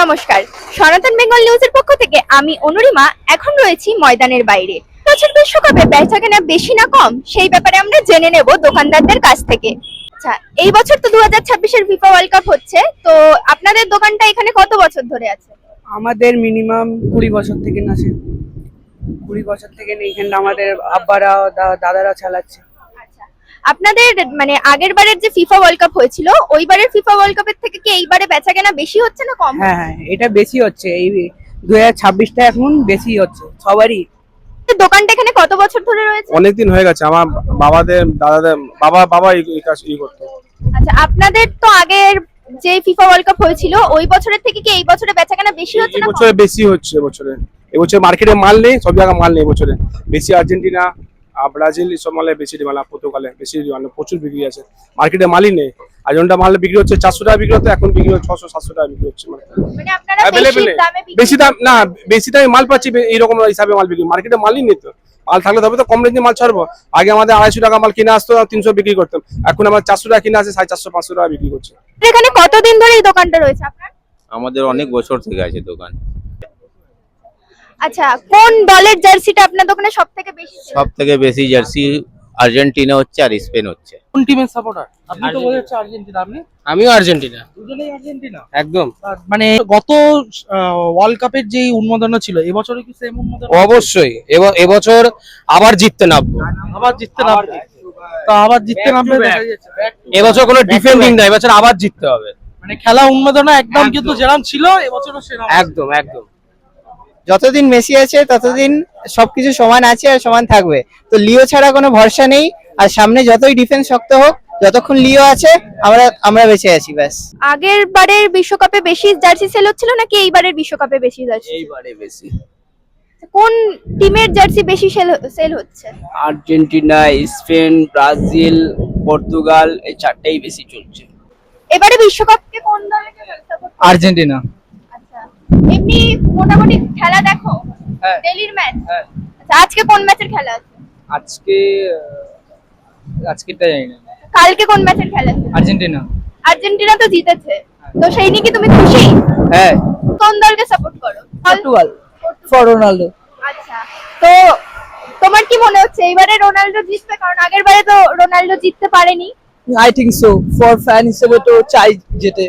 নমস্কার, সনাতন বেঙ্গল নিউজের পক্ষ থেকে আমি অনুরিমা এখন রয়েছি ময়দানের বাইরে। বছর বিশ্বকাপে বেচাকেনা বেশি না কম সেই ব্যাপারে আমরা জেনে নেব দোকানদারদের কাছ থেকে। আচ্ছা, এই বছর তো 2026-এর ফিফা ওয়ার্ল্ড কাপ হচ্ছে, তো আপনাদের দোকানটা এখানে কত বছর ধরে আছে? আমাদের মিনিমাম 20 বছর থেকে আছে। 20 বছর থেকে এইখানটা আমাদের আব্বারা দাদারা চালাচ্ছে। আচ্ছা, আপনাদের মানে আগের বারের যে ফিফা ওয়ার্ল্ড কাপ হয়েছিল ওইবারের ফিফা ওয়ার্ল্ড কাপের থেকে কি এইবারে বেচাকেনা বেশি হচ্ছে না কম? হ্যাঁ হ্যাঁ, এটা বেশি হচ্ছে। এই 2026টা এখন বেশি হচ্ছে সবারই। দোকানটা এখানে কত বছর ধরে রয়েছে? অনেকদিন হয়ে গেছে। আমার বাবাদের দাদাদের বাবা এই কাজ করতো। আচ্ছা, আপনাদের তো আগের যে ফিফা ওয়ার্ল্ড কাপ হয়েছিল ওই বছরের থেকে কি এই বছরে বেচাকেনা বেশি হচ্ছে এই না বছরে কম? বেশি হচ্ছে। এবছর মার্কেটে মাল নেই, সব জায়গায় মাল নেই এবছরে। বেশি আর্জেন্টিনা আর ব্রাজিল এসব মালে বেশি ডিমান্ড, পর্তুগালে বেশি ডিমান্ড, প্রচুর বিক্রি আছে। মার্কেটে মালই নেই। আর্জেন্টিনা মাল বিক্রি হচ্ছে 400 টাকা বিক্রি হতো, এখন বিক্রি হচ্ছে 600-700 টাকা বিক্রি হচ্ছে। মানে আপনারা অ্যাভেলেবেল বেশি দামে বিক্রি বেশি দাম না, বেশি দামে মাল পাচ্ছি এইরকম হিসাবে মাল বিক্রি। মার্কেটে মালই নেই তো। মাল থাকলে তবে তো কম রেঞ্জে মাল ছাড়বো। আগে আমাদের 250 টাকা মাল কিনে আসতো, 300 বিক্রি করতাম। এখন আমার 400 টাকা কিনে আসে, 450-500 টাকা বিক্রি করছে। এখানে কতদিন ধরে এই দোকানটা রয়েছে আপনার? আমাদের অনেক বছর থেকে আছে দোকান। আচ্ছা, কোন দলের জার্সিটা আপনার দোকানে সবথেকে বেশি sell? সব থেকে বেশি জার্সি আর্জেন্টিনা হচ্ছে আর স্পেন হচ্ছে। কোন টিমের সাপোর্টার? আপনি তো বলেছেন আর্জেন্টিনা। আপনি? আমিও আর্জেন্টিনা, দুজনেই আর্জেন্টিনা। একদম। মানে গত ওয়ার্ল্ড কাপের যে উন্মাদনা ছিল এবছরে কি সেম উন্মাদনা? অবশ্যই এবছর আবার জিততে নামবো। আবার জিততে নামবে। তো আবার জিততে নামবে দেখা যাচ্ছে। এবছর কোনো ডিফেন্ডিং না, এবছর আবার জিততে হবে। মানে খেলা উন্মাদনা একদম কিন্তু যেরকম ছিল এবছরও সেরকম। একদম একদম। যতদিন মেসি আছে ততদিন সবকিছু সমান আছে আর সমান থাকবে। তো লিও ছাড়া কোনো ভরসা নেই। আর সামনে যতই ডিফেন্স শক্ত হোক, যতক্ষণ লিও আছে আমরা বেঁচে আছি ব্যাস। আগের বারের বিশ্বকাপে বেশি জার্সি সেল হচ্ছিল নাকি এইবারের বিশ্বকাপে বেশি জার্সি? এইবারে বেশি কোন টিমের জার্সি বেশি সেল হচ্ছে? আর্জেন্টিনা, স্পেন, ব্রাজিল, পর্তুগাল, এই চারটেই বেশি চলছে। এবারে বিশ্বকাপকে কোন দলকে সাপোর্ট? আর্জেন্টিনা। আচ্ছা, এমনি মোটামুটি খেলা দেখো? হ্যাঁ। ডেলির ম্যাচ? হ্যাঁ। আচ্ছা, আজকে কোন ম্যাচের খেলা আছে? আজকেরটা জানি না। কালকে কোন ম্যাচের খেলা আছে? আর্জেন্টিনা। আর্জেন্টিনা তো জিতেছে, তো সেই নিয়ে কি তুমি খুশি? হ্যাঁ। কোন দলকে সাপোর্ট করো? পর্তুগাল। For Ronaldo. আচ্ছা, তো তোমার কি মনে হচ্ছে এবারে রোনাল্ডো জিতবে? কারণ আগের বারে তো রোনাল্ডো জিততে পারেনি। I think so. For fan হিসেবে তো চাই যেতে।